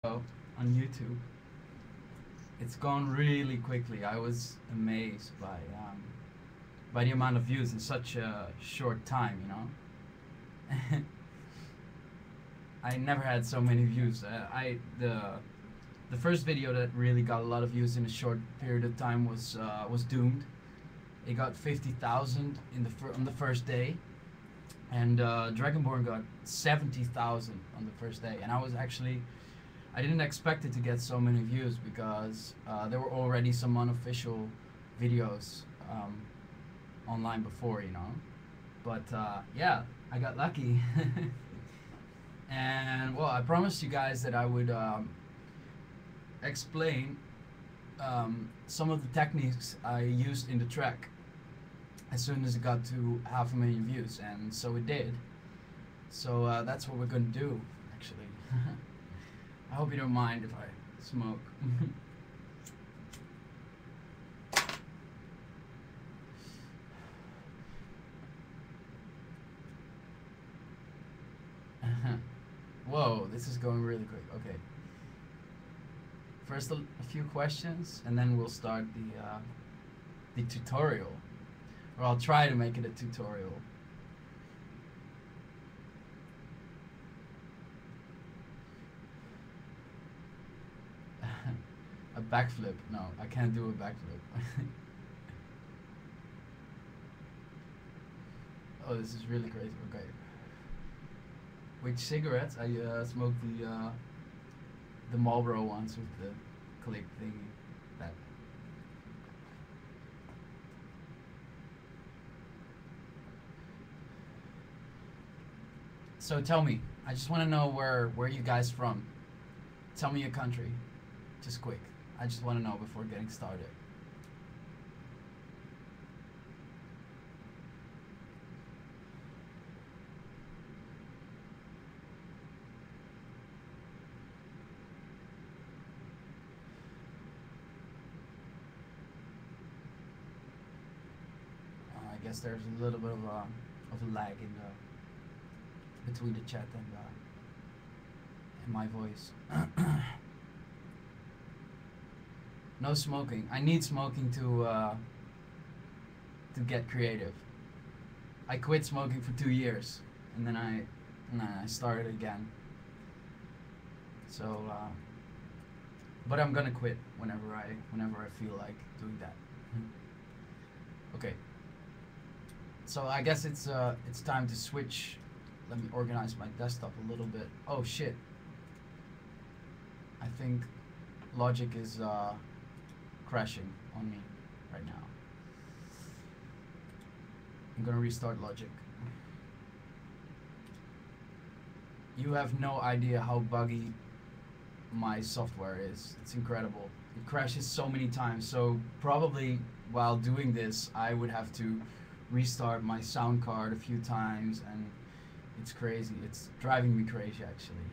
on YouTube. It's gone really quickly. I was amazed by the amount of views in such a short time. I never had so many views. The first video that really got a lot of views in a short period of time was Doomed. It got 50,000 on the first day, and Dragoborn got 70,000 on the first day. And I didn't expect it to get so many views because there were already some unofficial videos online before, But yeah, I got lucky. And well, I promised you guys that I would explain some of the techniques I used in the track as soon as it got to 500,000 views, and so it did. So that's what we're gonna do, actually. I hope you don't mind if I smoke. Whoa, this is going really quick. Okay. First, a few questions, and then we'll start the tutorial. Or I'll try to make it a tutorial. A backflip? No, I can't do a backflip. Oh, this is really crazy. Okay. Which cigarettes? I smoked the Marlboro ones with the click thingy. That. So tell me, I just want to know where you guys from. Tell me your country, just quick. I just want to know before getting started. I guess there's a little bit of a lag in between the chat and my voice. No smoking. I need smoking to get creative. I quit smoking for 2 years, and then I started again. So, but I'm gonna quit whenever I feel like doing that. Okay. So I guess it's time to switch. Let me organize my desktop a little bit. Oh shit. I think Logic is crashing on me right now. I'm gonna restart Logic. You have no idea how buggy my software is. It's incredible. It crashes so many times. So probably while doing this, I would have to restart my sound card a few times, and it's crazy. It's driving me crazy, actually.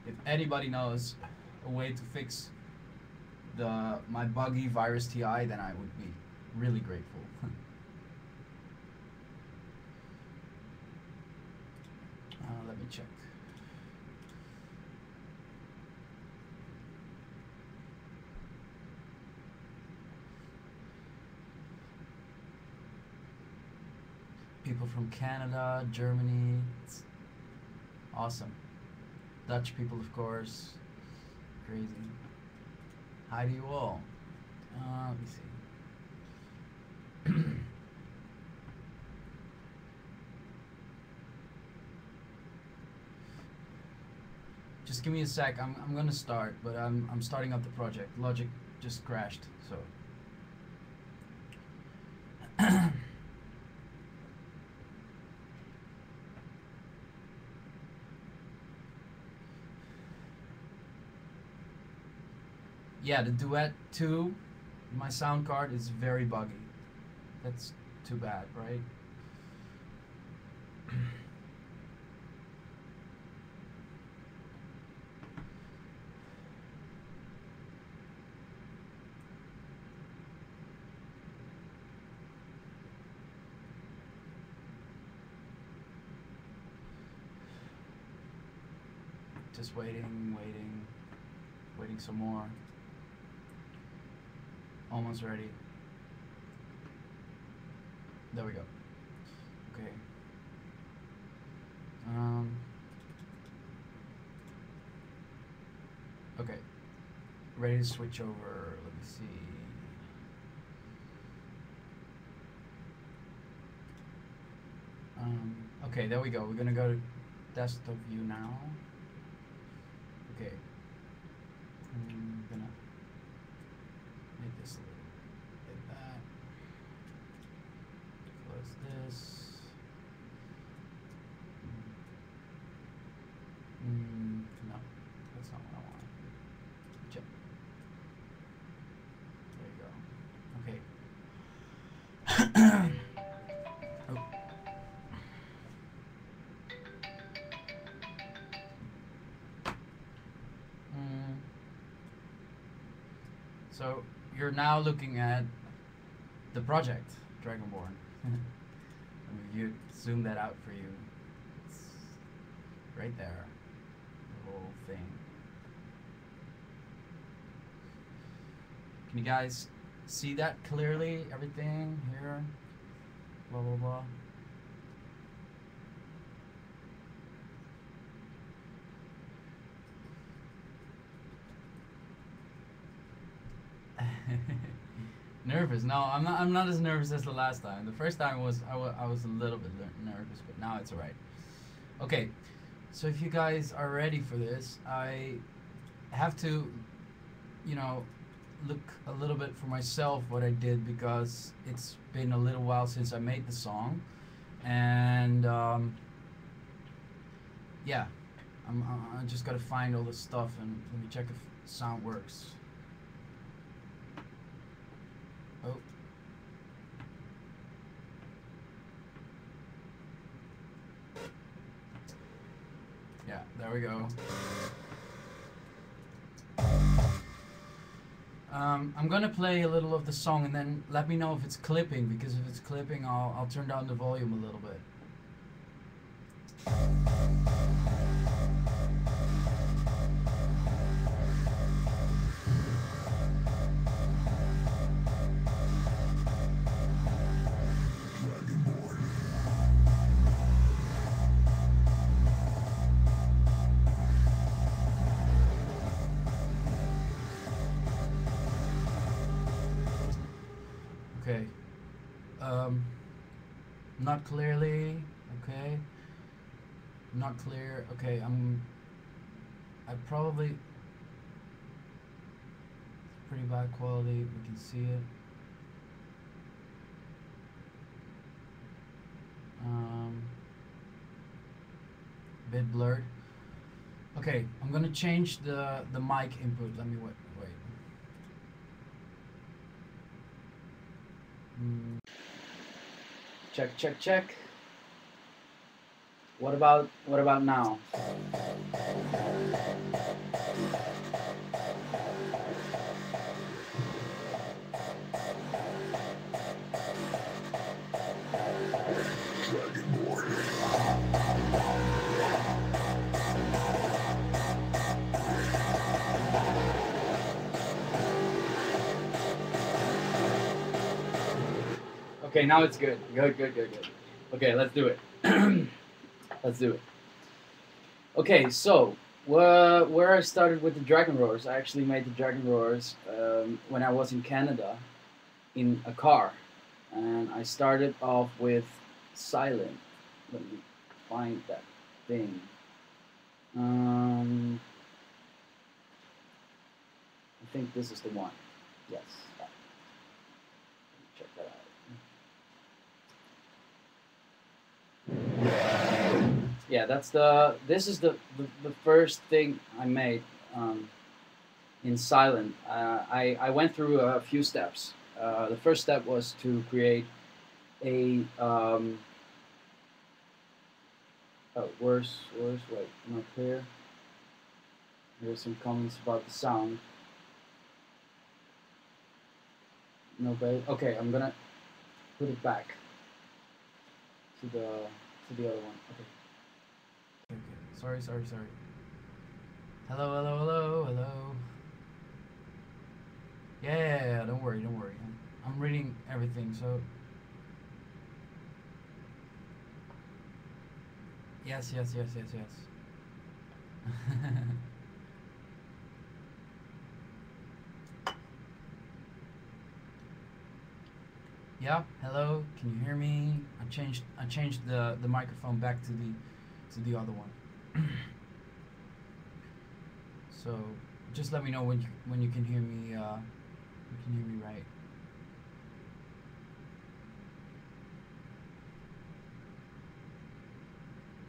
If anybody knows a way to fix my buggy virus TI, then I would be really grateful. Let me check. People from Canada, Germany, it's awesome. Dutch people, of course, crazy. Hi to you all. Let me see. Just give me a sec. I'm gonna start, but I'm starting up the project. Logic just crashed, so. Yeah, the Duet 2, my sound card is very buggy. That's too bad, right? Just waiting, waiting some more. Almost ready. There we go. Okay. Okay. Ready to switch over. Let me see. Okay, there we go. We're gonna go to desktop view now. Okay. I'm gonna make this a little like that. Close this. No, that's not what I want. Check. There you go. Okay. Oh. So you're now looking at the project, Dragoborn. Let me zoom that out for you. It's right there, the whole thing. Can you guys see that clearly? Everything here, blah blah blah. Nervous? No, I'm not. I'm not as nervous as the last time. The first time I was a little bit nervous, but now it's alright. Okay, so if you guys are ready for this, I have to, you know, look a little bit for myself what I did, because it's been a little while since I made the song, and yeah, I just gotta find all the stuff and let me check if sound works. Oh. Yeah, there we go. I'm gonna play a little of the song and then let me know if it's clipping, because if it's clipping, I'll turn down the volume a little bit. Okay. Not clearly. Okay. Not clear. Okay, I probably, it's pretty bad quality. We can see it. Bit blurred. Okay, I'm gonna change the mic input. Let me wait. Check. What about now? Okay, now it's good. Good. Okay, let's do it. Let's do it. Okay, so where I started with the dragon roars, I actually made the dragon roars when I was in Canada in a car, and I started off with silent. Let me find that thing. I think this is the one. Yes. Check that out. Yeah, this is the first thing I made in silent. I went through a few steps. The first step was to create a worse, wait, not clear. There's some comments about the sound. No bass. Okay, I'm gonna put it back to the other one. Okay. Sorry. Hello, hello, hello, hello. Yeah, don't worry, don't worry. I'm reading everything, so yes, yes, yes, yes, yes. Yeah, hello. Can you hear me? I changed the microphone back to the other one. So just let me know when you can hear me. You can hear me right.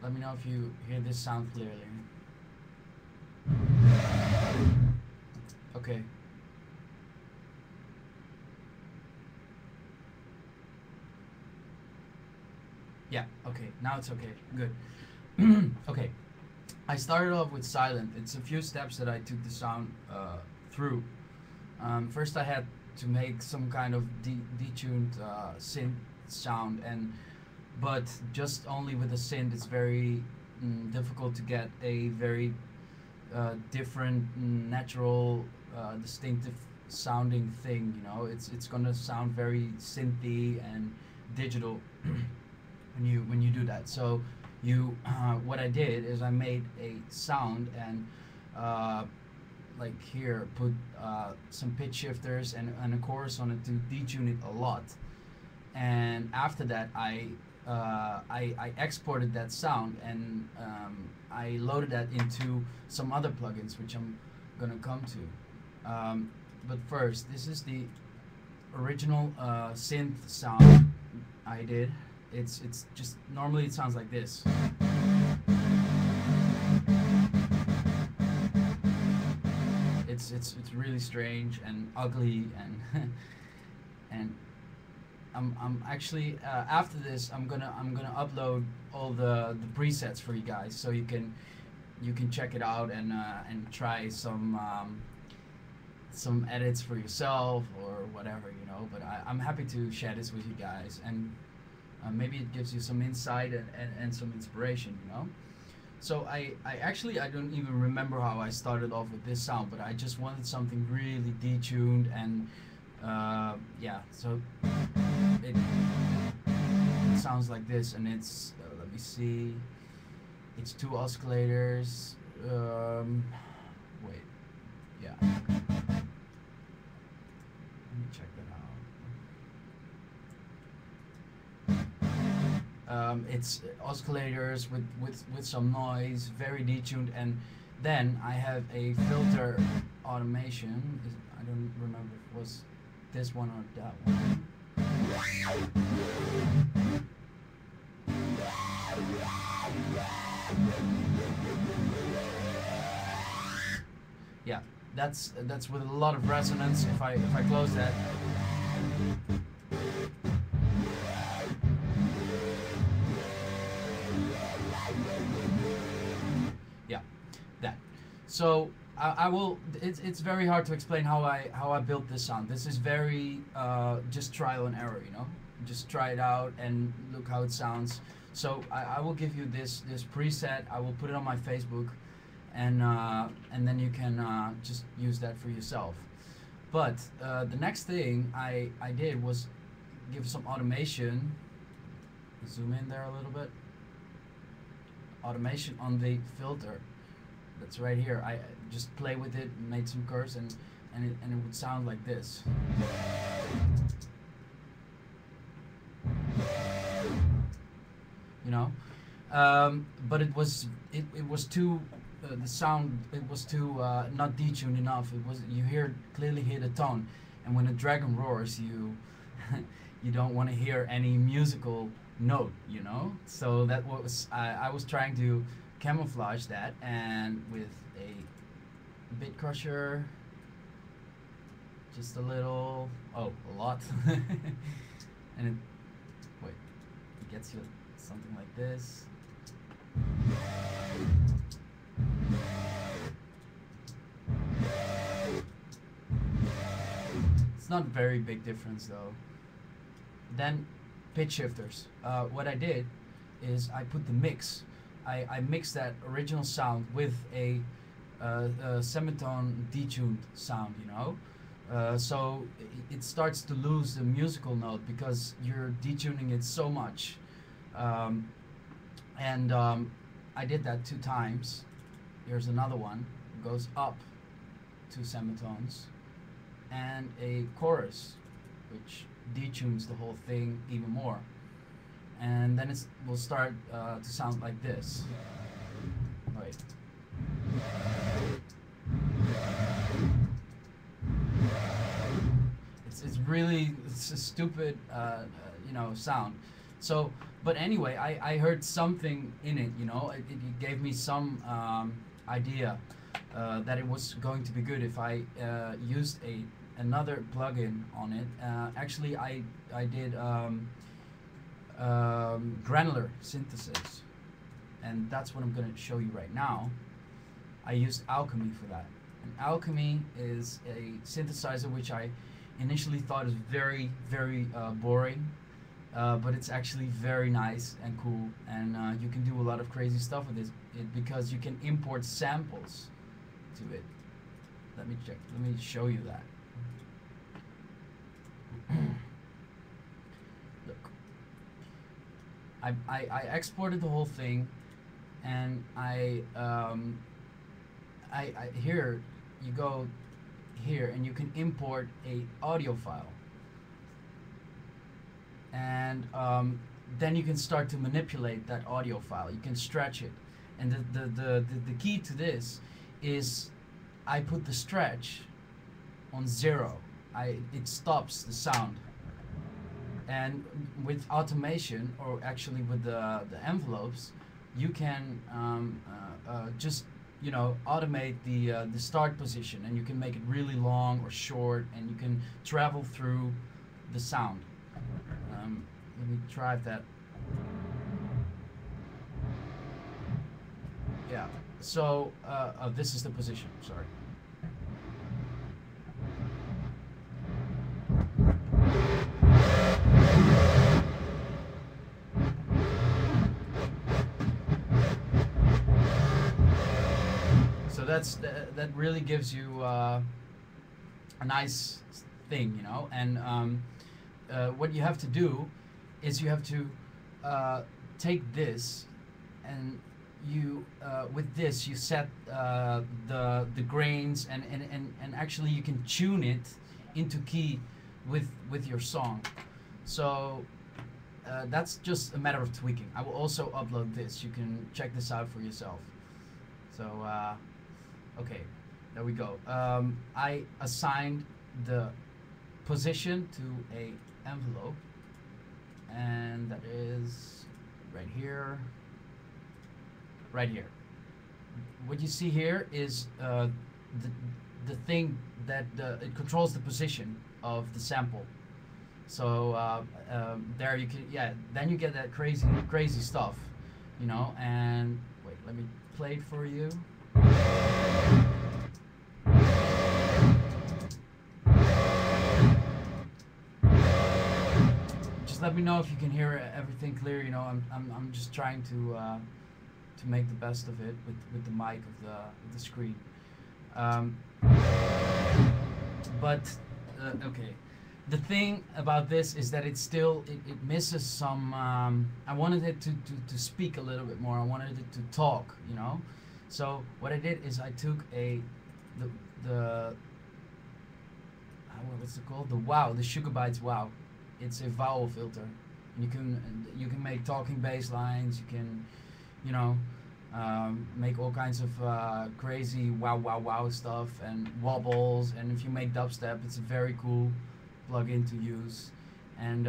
Let me know if you hear this sound clearly. Okay. Yeah. Okay. Now it's okay. Good. Okay. I started off with silent. It's a few steps that I took the sound through. First, I had to make some kind of detuned synth sound, and but just only with a synth, it's very difficult to get a very different, natural, distinctive sounding thing. You know, it's gonna sound very synthy and digital when you do that. So you what I did is I made a sound and like here put some pitch shifters and a chorus on it to detune it a lot. And after that I exported that sound and I loaded that into some other plugins which I'm gonna come to. But first, this is the original synth sound I did. It's just normally it sounds like this. It's really strange and ugly and and I'm actually after this I'm gonna upload all the presets for you guys so you can check it out and try some edits for yourself or whatever, you know. But I'm happy to share this with you guys, and maybe it gives you some insight and some inspiration, you know. So I actually I don't even remember how I started off with this sound, but I just wanted something really detuned and yeah, so it sounds like this, and it's let me see, it's two oscillators. Wait, yeah. Let me check that out. It's oscillators with some noise, very detuned, and then I have a filter automation. I don't remember if it was this one or that one. Yeah, that's with a lot of resonance. If I close that. Yeah, that. So I will. It's very hard to explain how I built this sound. This is very just trial and error, you know. Just try it out and look how it sounds. So I will give you this preset. I will put it on my Facebook, and then you can just use that for yourself. But the next thing I did was give some automation. Zoom in there a little bit. Automation on the filter. That's right here. I just play with it, made some curves, and it would sound like this. You know, but it was too the sound, it was too not detuned enough. It was, you clearly hear the tone, and when a dragon roars, you you don't want to hear any musical note, you know. So that was I was trying to camouflage that, and with a bit crusher, just a little, a lot, and it, wait, it gets you something like this. It's not a very big difference though. Then pitch shifters. What I did is I put the mix. I mixed that original sound with a semitone detuned sound, you know. So it starts to lose the musical note because you're detuning it so much. And I did that 2 times. Here's another one. It goes up 2 semitones and a chorus, which detunes the whole thing even more. And then it will start to sound like this. Wait. It's really, it's a stupid you know, sound. So, but anyway, I heard something in it, you know. It gave me some idea that it was going to be good if I used another plugin on it. Actually, I did granular synthesis, and that's what I'm going to show you right now. I used Alchemy for that, and Alchemy is a synthesizer which I initially thought was very, very boring, but it's actually very nice and cool, and you can do a lot of crazy stuff with it because you can import samples to it. Let me check. Let me show you that. Look, I exported the whole thing, and here you go here, and you can import a audio file, and then you can start to manipulate that audio file. You can stretch it, and the key to this is I put the stretch on 0. It stops the sound, and with automation, or actually with the envelopes, you can just, you know, automate the start position, and you can make it really long or short, and you can travel through the sound. Let me try that. Yeah. So this is the position. Sorry. So that really gives you a nice thing, you know. And what you have to do is you have to take this, and you with this you set the grains, and actually you can tune it into key with your song. So that's just a matter of tweaking. I will also upload this. You can check this out for yourself. So okay, there we go. I assigned the position to a envelope, and that is right here. Right here. What you see here is the thing that it controls the position of the sample. So there you can, yeah. Then you get that crazy stuff, you know. And wait, let me play it for you. Just let me know if you can hear everything clear. You know, I'm just trying to make the best of it with the mic of the screen. But okay, the thing about this is that it misses some. I wanted it to speak a little bit more. I wanted it to talk, you know. So what I did is I took what's it called? The Sugar Bytes Wow. It's a vowel filter. You can make talking bass lines. You can, you know, make all kinds of crazy wow stuff and wobbles. And if you make dubstep, it's a very cool plugin to use. And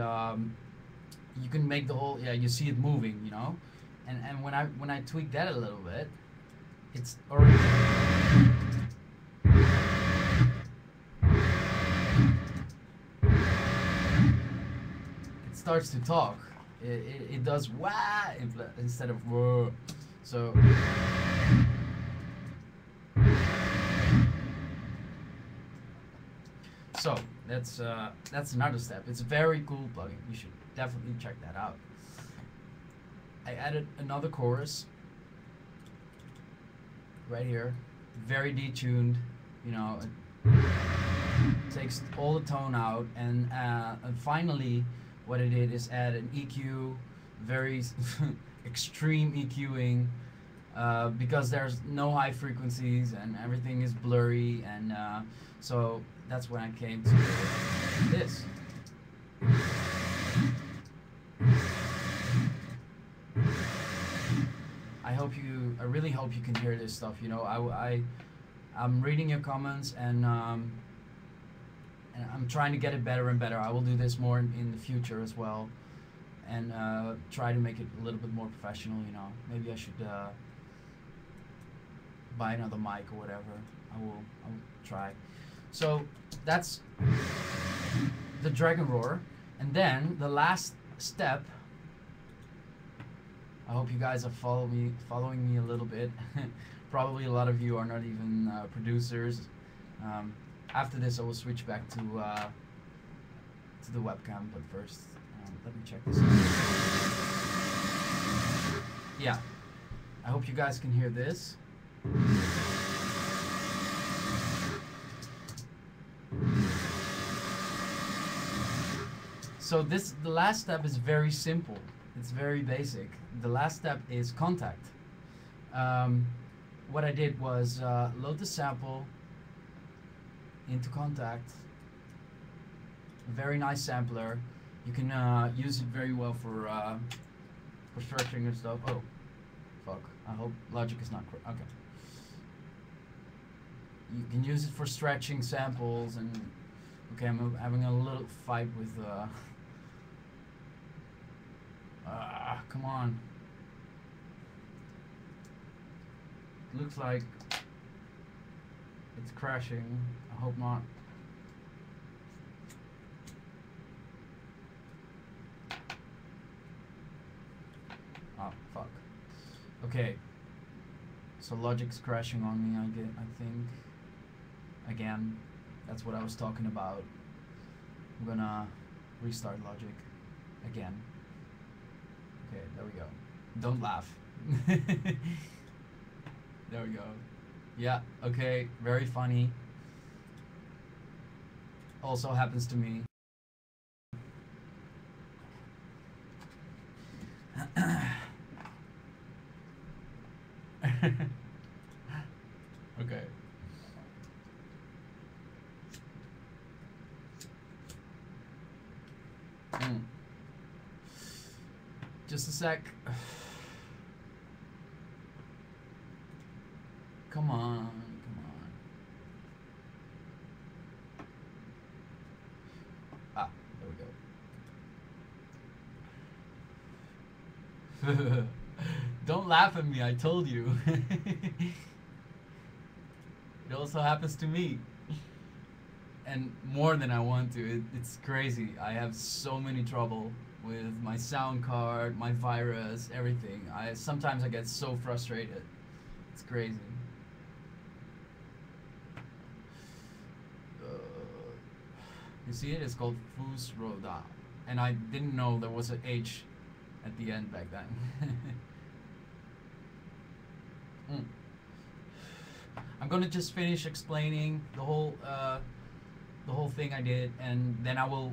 you can make the whole, yeah, you see it moving, you know. And when I tweak that a little bit, it's already. It starts to talk. It does wah instead of whoa. So that's another step. It's a very cool plugin. You should definitely check that out. I added another chorus right here. very detuned, you know, it takes all the tone out, and finally what it did is add an EQ, very extreme EQing, because there's no high frequencies and everything is blurry, and so that's when I came to this. I really hope you can hear this stuff. You know, I'm reading your comments, and I'm trying to get it better and better. I will do this more in the future as well, and try to make it a little bit more professional. You know, maybe I should buy another mic or whatever. I will try. So that's the dragoborn, and then the last step. I hope you guys are following me a little bit. Probably a lot of you are not even producers. After this, I will switch back to the webcam. But first, let me check this out. Yeah, I hope you guys can hear this. So the last step is very simple. It's very basic. The last step is contact. What I did was load the sample into contact. Very nice sampler. You can use it very well for stretching and stuff. Oh, fuck. I hope Logic is not okay. You can use it for stretching samples, and okay, I'm having a little fight with come on. Looks like it's crashing. I hope not. Oh, fuck. Okay. So Logic's crashing on me, I think. Again. That's what I was talking about. I'm gonna restart Logic again. Okay, there we go. Don't laugh. There we go. Yeah, okay, very funny. Also happens to me. Okay. Just a sec. Come on, come on. Ah, there we go. Don't laugh at me, I told you. It also happens to me. And more than I want to. It's crazy. I have so many trouble with my sound card, my virus, everything. Sometimes I get so frustrated. It's crazy. You see it? It's called Fusroda. And I didn't know there was an H at the end back then. I'm gonna just finish explaining the whole thing I did, and then I will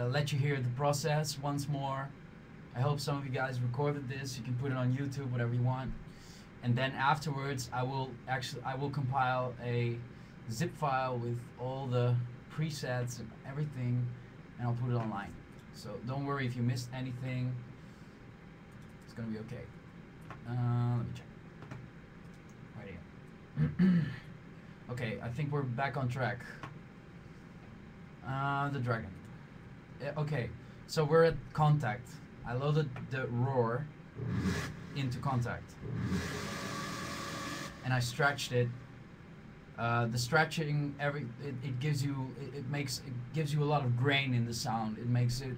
let you hear the process once more. I hope some of you guys recorded this. You can put it on YouTube, whatever you want. And then afterwards, I will compile a zip file with all the presets and everything, and I'll put it online. So don't worry if you missed anything. It's gonna be okay. Let me check. Right here. Okay, I think we're back on track. The dragon. Okay, so we're at contact. I loaded the roar into contact, and I stretched it. The stretching, it gives you a lot of grain in the sound. It makes it,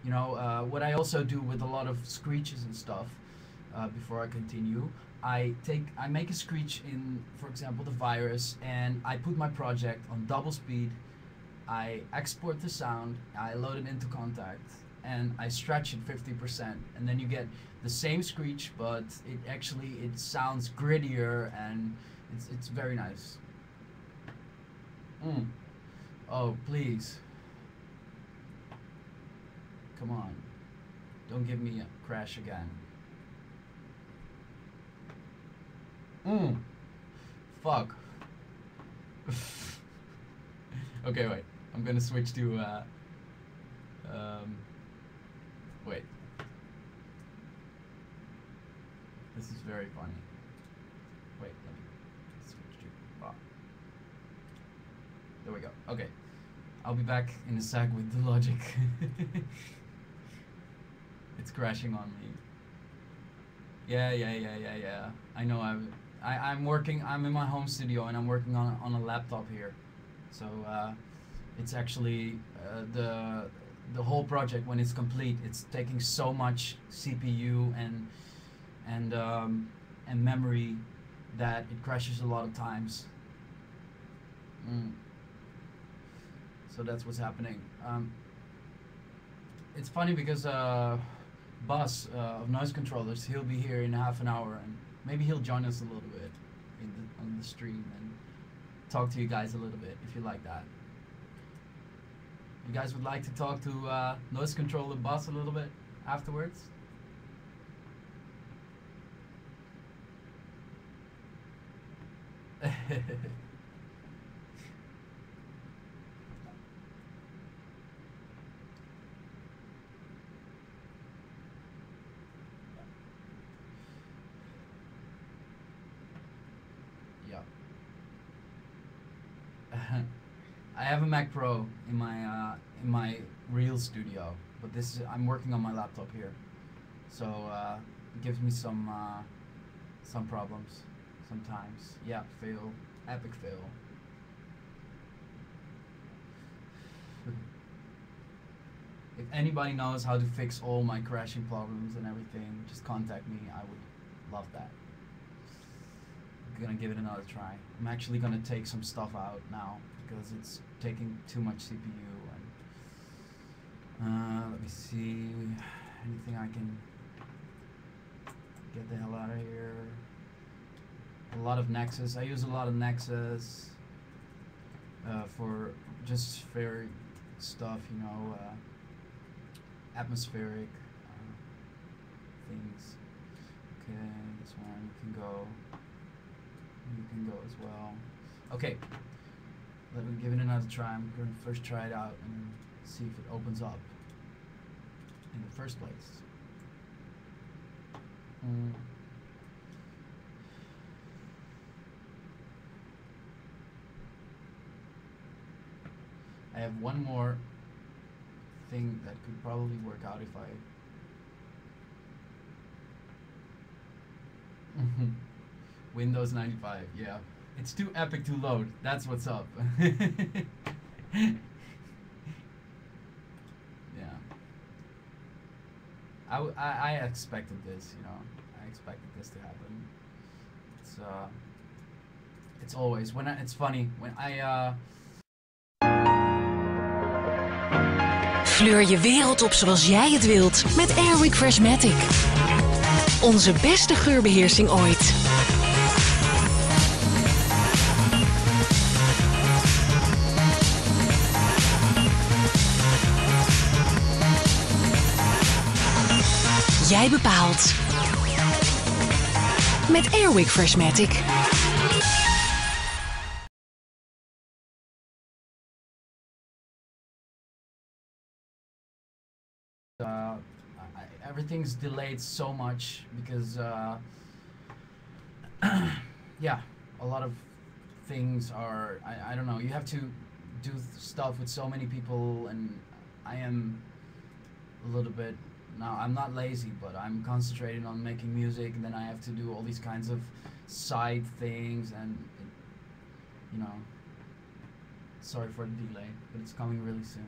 you know, what I also do with a lot of screeches and stuff. Before I continue, I make a screech in, for example, the virus, and I put my project on double speed. I export the sound, I load it into contact, and I stretch it 50%, and then you get the same screech, but it sounds grittier and It's very nice. Oh, please. Come on. Don't give me a crash again. Fuck. Okay, wait. I'm gonna switch to wait. This is very funny. Wait, let me switch to there we go. Okay. I'll be back in a sec with the logic. It's crashing on me. Yeah. I know I'm working, I'm in my home studio and I'm working on a laptop here. So it's actually the whole project, when it's complete, it's taking so much CPU and memory that it crashes a lot of times. So that's what's happening. It's funny because Buzz of Noise Controllers, he'll be here in half an hour, and maybe he'll join us a little bit on the stream and talk to you guys a little bit if you like that. You guys would like to talk to Noise Controller Buzz a little bit afterwards? I have a Mac Pro in my real studio, but this is, I'm working on my laptop here, so it gives me some problems sometimes. Yeah, fail, epic fail. If anybody knows how to fix all my crashing problems and everything, just contact me. I would love that. I'm gonna give it another try. I'm actually gonna take some stuff out now because it's taking too much CPU. And let me see, anything I can get the hell out of here. A lot of Nexus. I use a lot of Nexus for just spheric stuff, you know, atmospheric things. Okay, this one can go. You can go as well. Okay, let me give it another try. I'm going to first try it out and see if it opens up in the first place. I have one more thing that could probably work out if I Windows 95, yeah. It's too epic to load. That's what's up. Yeah. I expected this, you know. I expected this to happen. It's always when it's funny when I Fleur je wereld op zoals jij het wilt met Airwick Freshmatic. Onze beste geurbeheersing ooit. Jij bepaalt. Met Airwick Freshmatic. Everything's delayed so much because yeah, a lot of things are, I don't know, you have to do stuff with so many people, and I am a little bit, now I'm not lazy, but I'm concentrating on making music, and then I have to do all these kinds of side things, and you know, sorry for the delay, but it's coming really soon.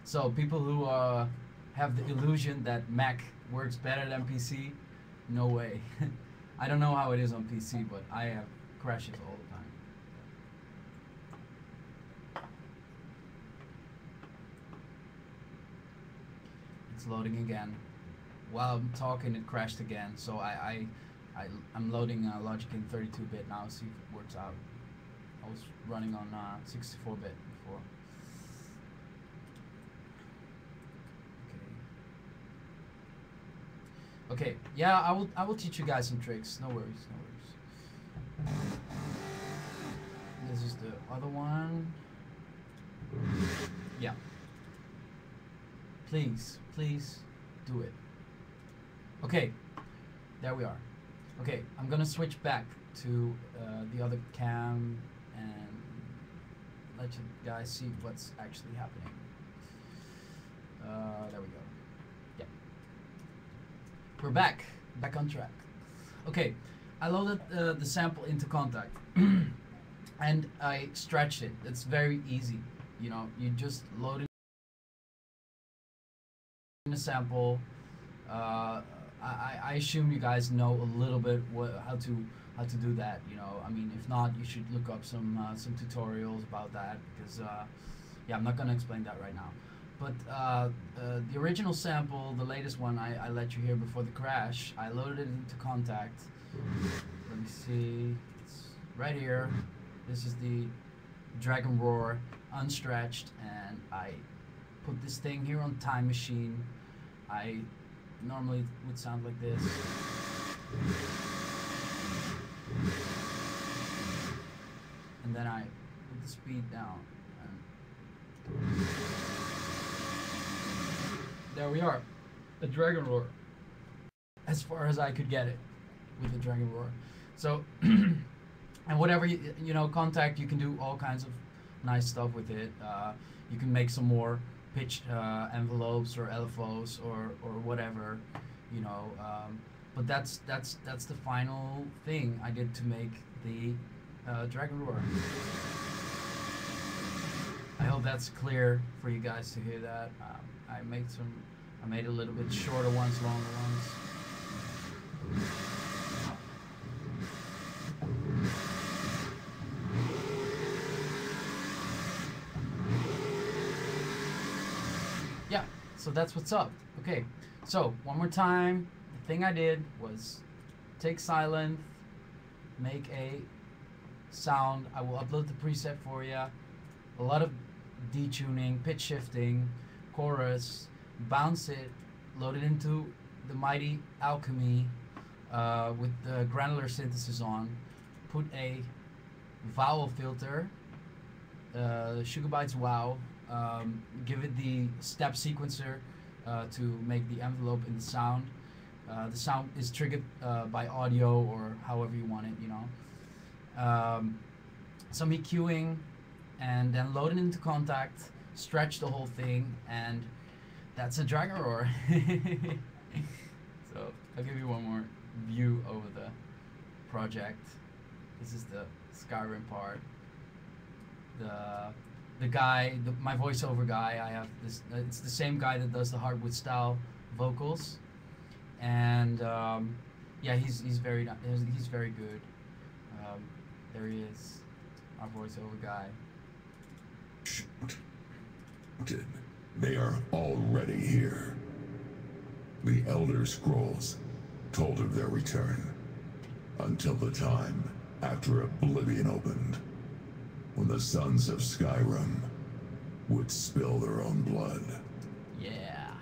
So people who have the illusion that Mac works better than PC, no way. I don't know how it is on PC, but I have crashes all the time. It's loading again. while I'm talking, it crashed again. So I'm loading Logic in 32-bit now, see if it works out. I was running on 64-bit before. Okay, yeah, I will teach you guys some tricks. No worries, no worries. This is the other one. Yeah. Please, please do it. Okay, there we are. Okay, I'm gonna switch back to the other cam and let you guys see what's actually happening. There we go. Yeah. We're back on track. Okay, I loaded the sample into Contact and I stretched it. It's very easy. You know, you just load it in a sample. I assume you guys know a little bit how to do that. You know, I mean, if not, you should look up some tutorials about that because yeah, I'm not gonna explain that right now. But the original sample, the latest one, I let you hear before the crash. I loaded it into Contact. Let me see. It's right here. This is the Dragon Roar unstretched, and I put this thing here on Time Machine. I normally it would sound like this. And then I put the speed down. And there we are. A Dragon Roar. As far as I could get it with the Dragon Roar. So, and whatever, you know, Contact, you can do all kinds of nice stuff with it. You can make some more pitch envelopes or LFOs or whatever, you know. But that's the final thing I did to make the Dragon Roar. I hope that's clear for you guys to hear that. I made a little bit shorter ones, longer ones. Yeah, so that's what's up. Okay, so one more time. The thing I did was take silent, make a sound. I will upload the preset for you. A lot of detuning, pitch shifting, chorus, bounce it, load it into the mighty Alchemy with the granular synthesis on, put a vowel filter, Sugar Bytes Wow, give it the step sequencer to make the envelope in the sound. The sound is triggered by audio or however you want it, you know. Some EQing, and then load it into Contact, stretch the whole thing, and that's a Dragon Roar. So I'll give you one more view over the project. This is the Skyrim part. The guy, my voiceover guy, I have this. It's the same guy that does the hardwood style vocals, and yeah, he's very good. There he is, our voiceover guy. They are already here. The Elder Scrolls told of their return until the time after Oblivion opened, when the sons of Skyrim would spill their own blood. Yeah.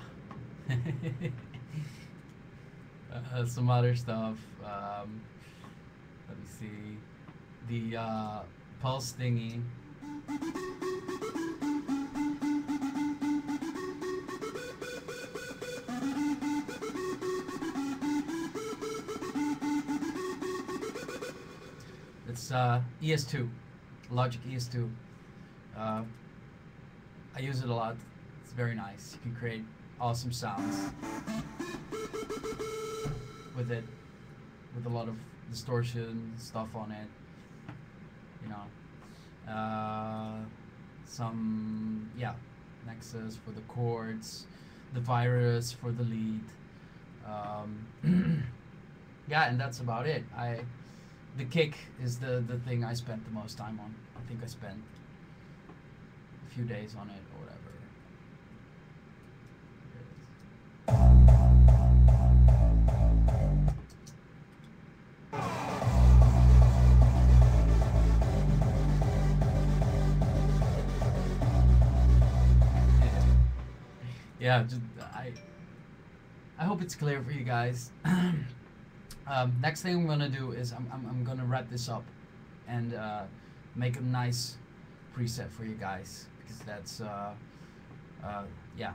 Some other stuff. Let me see. The pulse thingy. It's ES2, Logic ES2. I use it a lot. It's very nice. You can create awesome sounds with it, with a lot of distortion stuff on it. You know, some Nexus for the chords, the Virus for the lead. Yeah, and that's about it. The kick is the thing I spent the most time on. I think I spent a few days on it or whatever. yeah, just, I hope it's clear for you guys. Next thing I'm gonna do is I'm gonna wrap this up and make a nice preset for you guys, because that's yeah,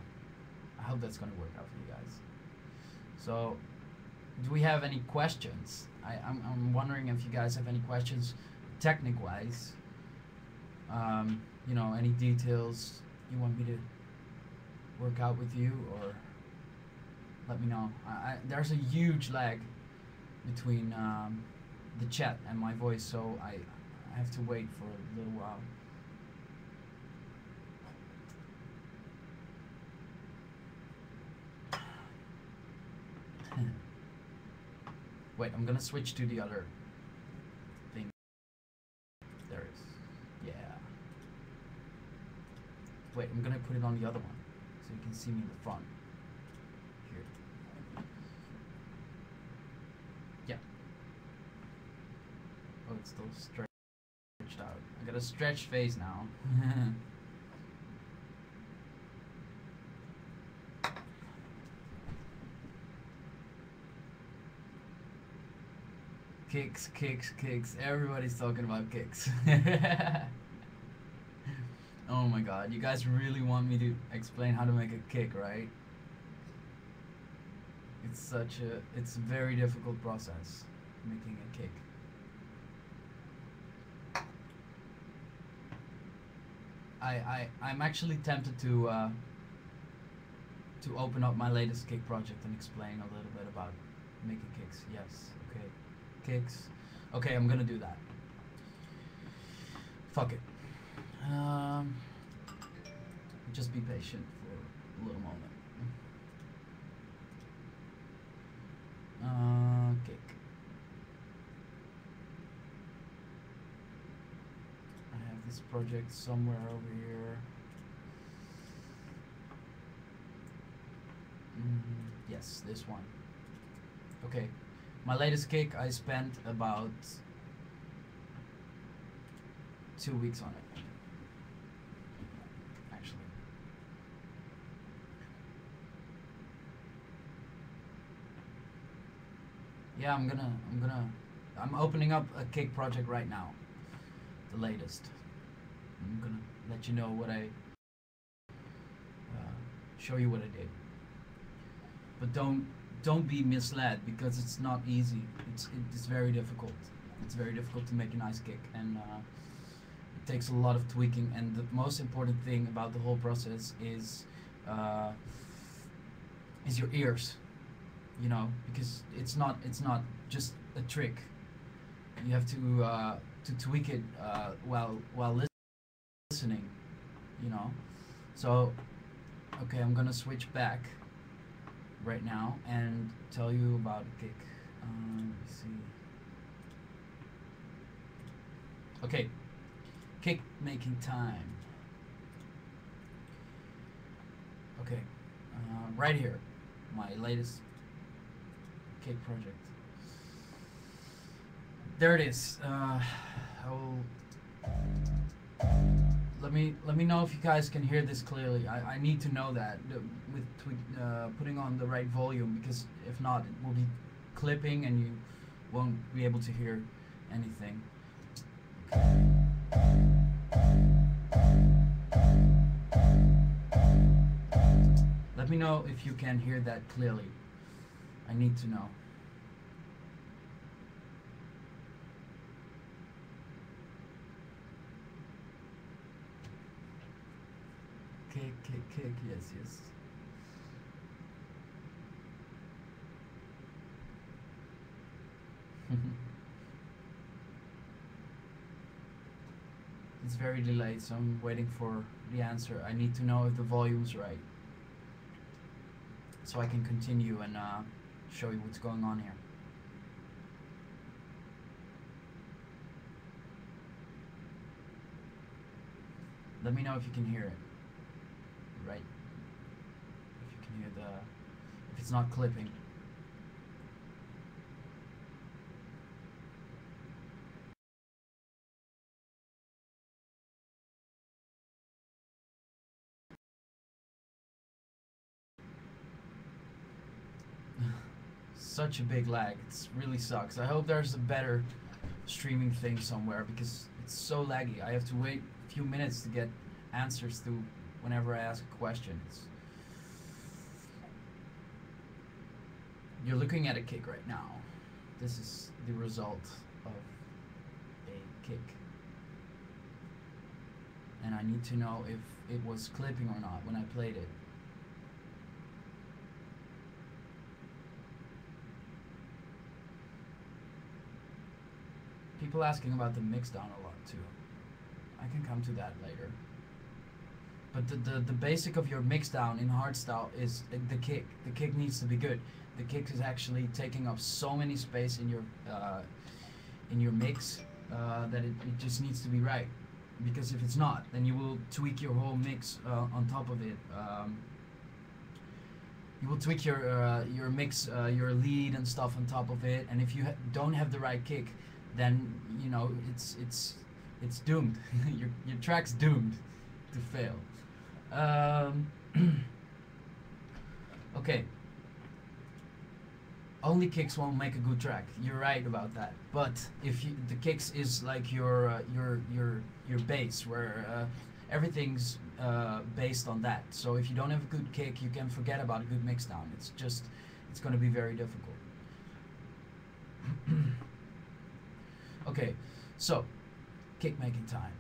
I hope that's gonna work out for you guys. So, do we have any questions? I'm wondering if you guys have any questions, technique wise. You know, any details you want me to work out with you, or let me know. There's a huge lag between the chat and my voice, so I have to wait for a little while. Wait, I'm gonna switch to the other thing. There it is. Yeah. Wait, I'm gonna put it on the other one so you can see me in the front. Here. Yeah. Oh, it's still stretched out. I got a stretched face now. Kicks, kicks, kicks. Everybody's talking about kicks. Oh my god, you guys really want me to explain how to make a kick, right? It's a very difficult process, making a kick. I'm actually tempted to open up my latest kick project and explain a little bit about making kicks. Yes, okay. Kicks. Okay, I'm gonna do that. Fuck it. Just be patient for a little moment. Kick. I have this project somewhere over here. Yes, this one. Okay. My latest kick, I spent about 2 weeks on it, actually. Yeah, I'm opening up a kick project right now, the latest. I'm gonna let you know what show you what I did. But don't be misled, because it's not easy. It's very difficult. It's very difficult to make a nice kick, and it takes a lot of tweaking. And the most important thing about the whole process is your ears, you know, because it's not just a trick. You have to tweak it while listening, you know. So, okay, I'm gonna switch back right now and tell you about a kick. Let me see. Okay, kick making time. Okay, right here, my latest kick project. There it is. Let me know if you guys can hear this clearly. I need to know that with putting on the right volume, because if not, it will be clipping and you won't be able to hear anything. Let me know if you can hear that clearly. I need to know. Kick, yes. It's very delayed, so I'm waiting for the answer. I need to know if the volume's right, so I can continue and show you what's going on here. Let me know if you can hear it. Right? If you can hear if it's not clipping. such a big lag. It really sucks. I hope there's a better streaming thing somewhere because it's so laggy. I have to wait a few minutes to get answers to whenever I ask a question. You're looking at a kick right now. This is the result of a kick. And I need to know if it was clipping or not when I played it. People asking about the mixdown a lot too. I can come to that later. But the basic of your mixdown in hardstyle is the kick. The kick needs to be good. The kick is actually taking up so many space in your mix that it just needs to be right. Because if it's not, then you will tweak your whole mix on top of it. You will tweak your mix, your lead and stuff on top of it. And if you don't have the right kick, then you know it's doomed. your track's doomed to fail. Okay. Only kicks won't make a good track. You're right about that. But if the kicks is like your base, where everything's based on that. So if you don't have a good kick, you can forget about a good mixdown. It's going to be very difficult. Okay, so kick making time.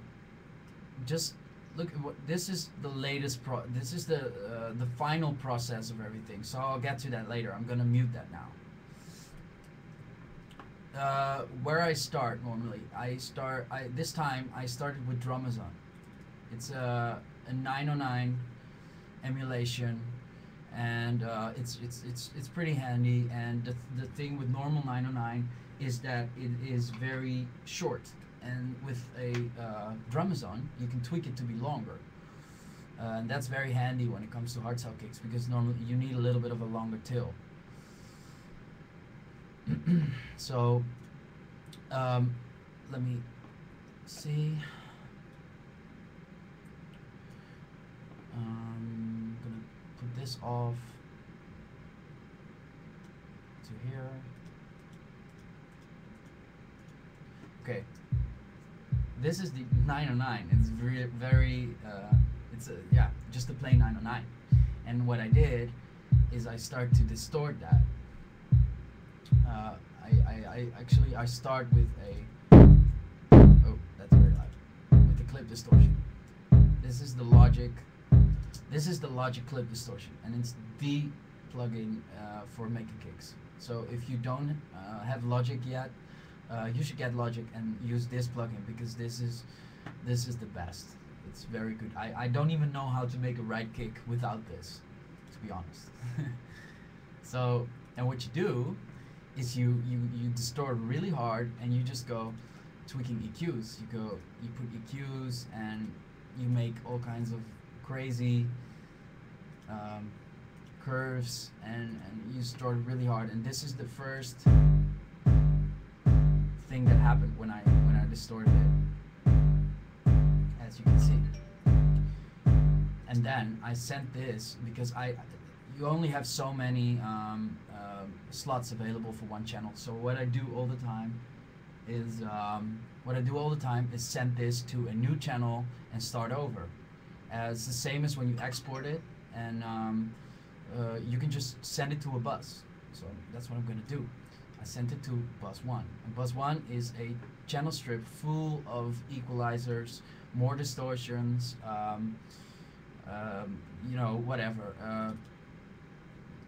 Just look at what this is. The latest this is the final process of everything. So I'll get to that later. I'm gonna mute that now. Where I start normally, this time I started with Drumazon. It's a 909 emulation, and it's pretty handy. And the thing with normal 909 is that it is very short, and with a Drumazon you can tweak it to be longer, and that's very handy when it comes to hardstyle kicks, because normally you need a little bit of a longer till. So let me see. I'm gonna put this off to here. Okay, this is the 909. It's very just a plain 909. And what I did is I start to distort that. I start with that's very loud, with the clip distortion. This is the Logic clip distortion, and it's the plugin for making kicks. So if you don't have Logic yet, you should get Logic and use this plugin, because this is the best. It's very good. I don't even know how to make a right kick without this, to be honest. So, and what you do is you distort really hard, and you just go tweaking EQs. You put EQs, and you make all kinds of crazy curves, and you distort really hard. And this is the first thing that happened when I distorted it, as you can see. And then I sent this, because you only have so many slots available for one channel. So what I do all the time is send this to a new channel and start over. It's the same as when you export it, and you can just send it to a bus. So that's what I'm gonna do. I sent it to bus 1, and bus 1 is a channel strip full of equalizers, more distortions, you know, whatever.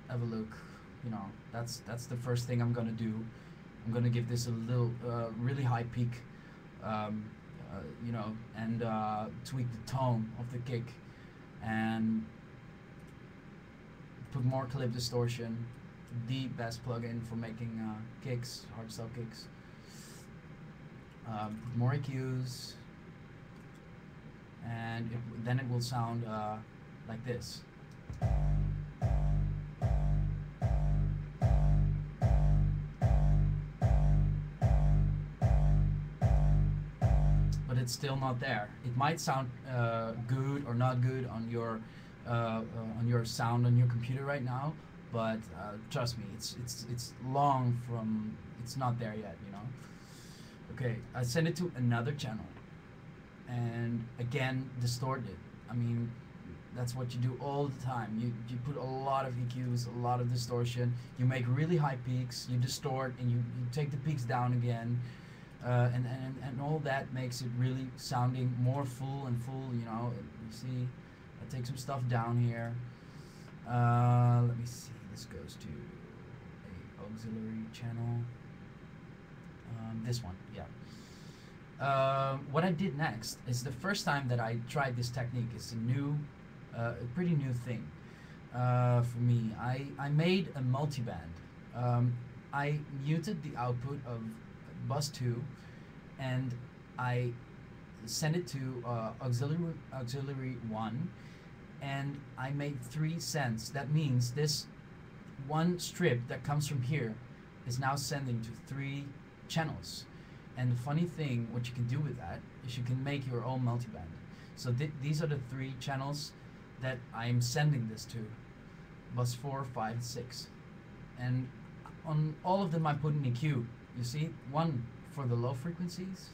Have a look. You know, that's the first thing I'm gonna do. I'm gonna give this a little really high peak, you know, and tweak the tone of the kick, and put more clip distortion. The best plugin for making kicks, hardstyle kicks. Put more EQs, and then it will sound like this. But it's still not there. It might sound good or not good on your sound on your computer right now, but trust me, it's long from, it's not there yet, you know. Okay, I send it to another channel, and again distort it. I mean, that's what you do all the time. You put a lot of EQs, a lot of distortion. You make really high peaks. You distort, and you take the peaks down again, and all that makes it really sounding more full and full. You know, you see, I take some stuff down here. Let me see. This goes to a auxiliary channel. This one, yeah. What I did next is the first time that I tried this technique. It's a pretty new thing for me. I made a multiband. I muted the output of bus 2, and I sent it to auxiliary 1, and I made 3 sends. That means this one strip that comes from here is now sending to 3 channels. And the funny thing, what you can do with that is you can make your own multiband. So these are the 3 channels that I'm sending this to: bus 4, 5, and 6. And on all of them I put an EQ. You see, one for the low frequencies,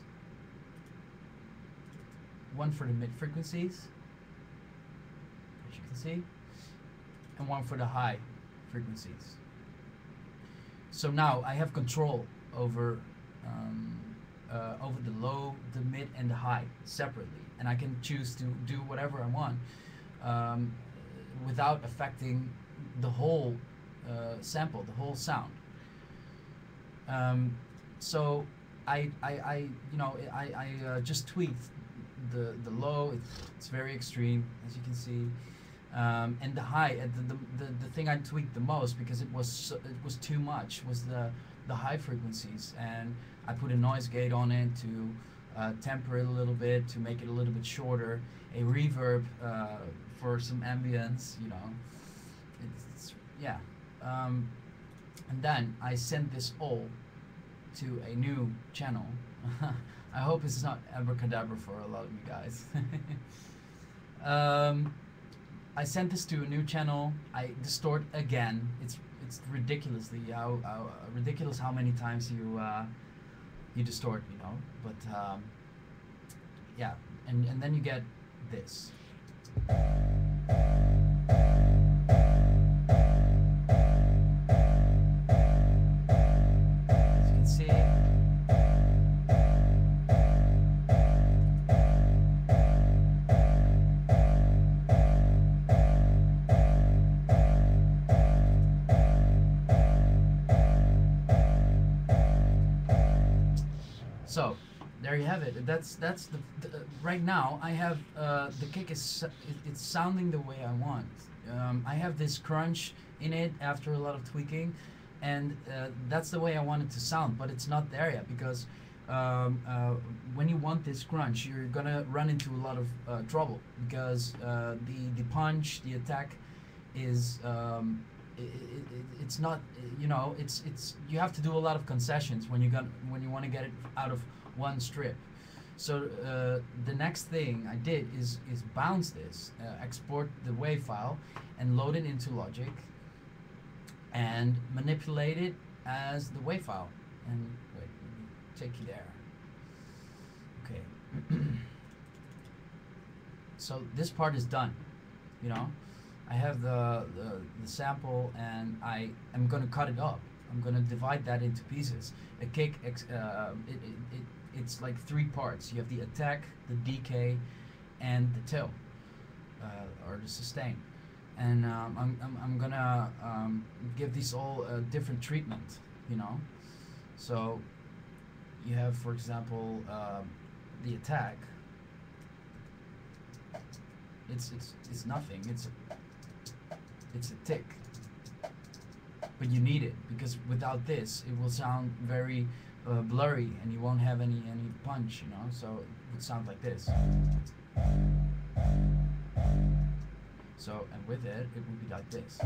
one for the mid frequencies, as you can see, and one for the high frequencies. So now I have control over the low, the mid, and the high separately, and I can choose to do whatever I want without affecting the whole sample, the whole sound. So I just tweaked the low. It's very extreme, as you can see, and the high. The thing I tweaked the most, because it was too much, was the high frequencies, and I put a noise gate on it to temper it a little bit, to make it a little bit shorter, a reverb for some ambience, you know. Yeah. And then I sent this all to a new channel. I hope it's not abracadabra for a lot of you guys. I sent this to a new channel. I distort again. It's ridiculously ridiculous how many times you distort, you know. But yeah, and then you get this. As you can see. So there you have it. That's the right now I have the kick it's sounding the way I want. I have this crunch in it after a lot of tweaking, and that's the way I want it to sound. But it's not there yet, because when you want this crunch, you're gonna run into a lot of trouble, because the punch, the attack is it's not, you know, it's you have to do a lot of concessions when you want to get it out of one strip. So the next thing I did is bounce this, export the WAV file, and load it into Logic, and manipulate it as the WAV file. And wait, let me take you there. Okay. So this part is done, you know. I have the sample, and I am going to cut it up. I'm going to divide that into pieces. A kick, it's like 3 parts. You have the attack, the decay, and the till, or the sustain. And I'm gonna give these all a different treatment, you know. So you have, for example, the attack. It's nothing. It's a tick, but you need it, because without this it will sound very blurry, and you won't have any punch, you know. So it would sound like this. So, and with it would be like this.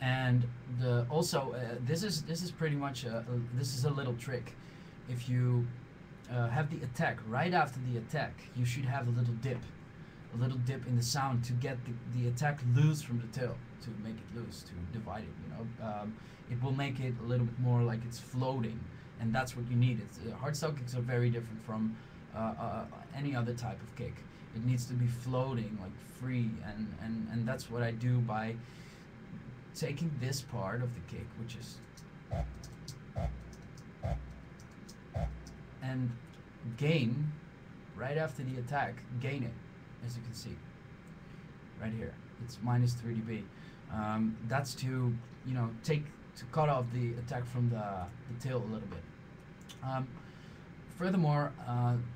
And also this is pretty much this is a little trick. If you have the attack, right after the attack you should have a little dip. a little dip in the sound to get the attack loose from the tail, to make it loose, to divide it. It will make it a little bit more like it's floating, and that's what you need. Hardstyle kicks are very different from any other type of kick. It needs to be floating, like free, and that's what I do by taking this part of the kick, which is, and gain right after the attack, gain it, as you can see right here. It's minus 3 dB. That's to cut off the attack from the tail a little bit. Furthermore,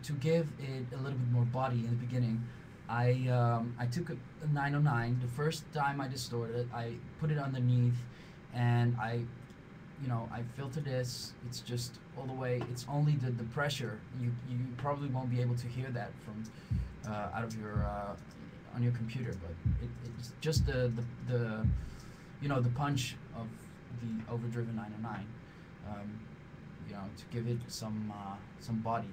to give it a little bit more body in the beginning, I took a 909. The first time I distorted it, I put it underneath, and I filter this. It's just all the way. It's only the pressure. You probably won't be able to hear that from out of your on your computer, but it's just the punch of the overdriven 909. To give it some body.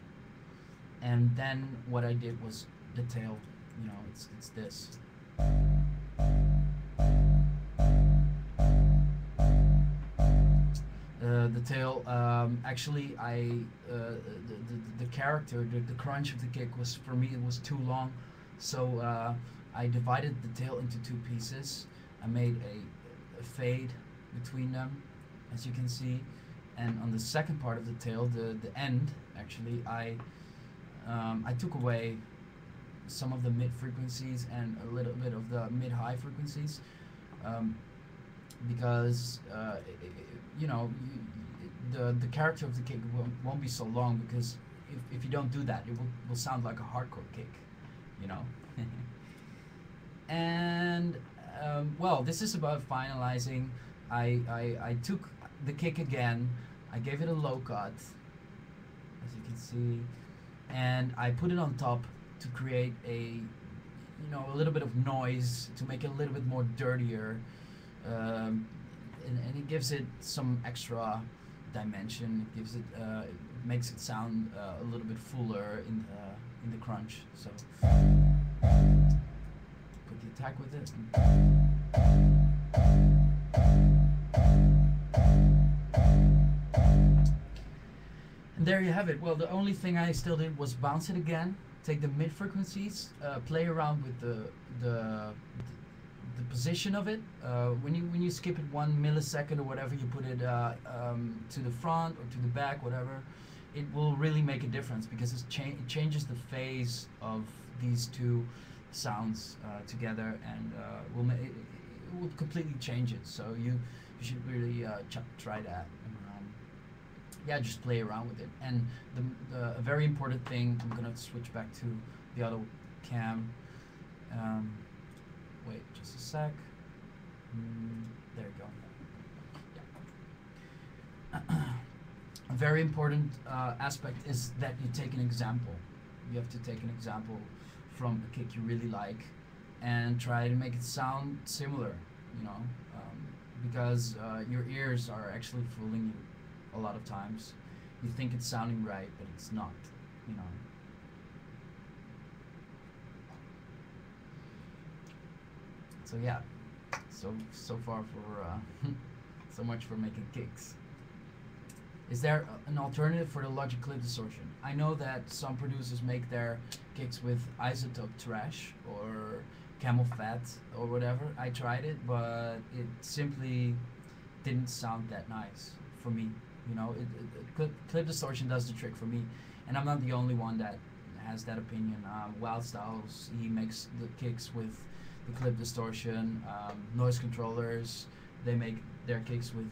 And then what I did was the tail. It's this. The tail, actually, the character, the crunch of the kick was, for me, it was too long, so I divided the tail into 2 pieces. I made a fade between them, as you can see, and on the second part of the tail, the end, actually, I took away some of the mid frequencies and a little bit of the mid-high frequencies, because the character of the kick won't be so long, because if you don't do that, it will sound like a hardcore kick, and well, this is about finalizing. I took the kick again, I gave it a low cut, as you can see, and I put it on top to create a little bit of noise, to make it a little bit more dirtier, and it gives it some extra dimension. It gives it it makes it sound a little bit fuller in the crunch. So put the attack with it. And there you have it. Well, the only thing I still did was bounce it again, take the mid frequencies, play around with the position of it. When you skip it 1 millisecond or whatever, you put it to the front or to the back, whatever, it will really make a difference, because it changes the phase of these 2 sounds together, and it will completely change it. So you should really try that. Yeah, just play around with it. And a very important thing, I'm gonna switch back to the other cam. Wait, just a sec. There you go. Yeah. A very important aspect is that you take an example. You have to take an example from a kick you really like and try to make it sound similar, because your ears are actually fooling you a lot of times. You think it's sounding right, but it's not, So yeah, so far for so much for making kicks. Is there an alternative for the Logic clip distortion? I know that some producers make their kicks with isotope trash or camel fat or whatever. I tried it, but it simply didn't sound that nice for me. Clip distortion does the trick for me, and I'm not the only one that has that opinion. Wild Styles, he makes the kicks with the clip distortion. Noise controllers, they make their kicks with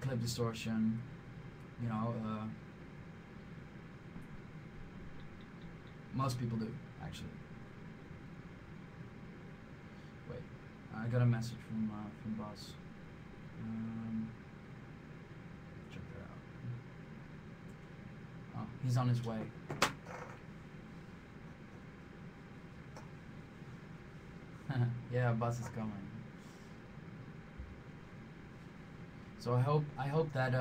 clip distortion. Most people do, actually. Wait, I got a message from Boss. Check that out. Oh, he's on his way. Yeah, bus is coming. So I hope that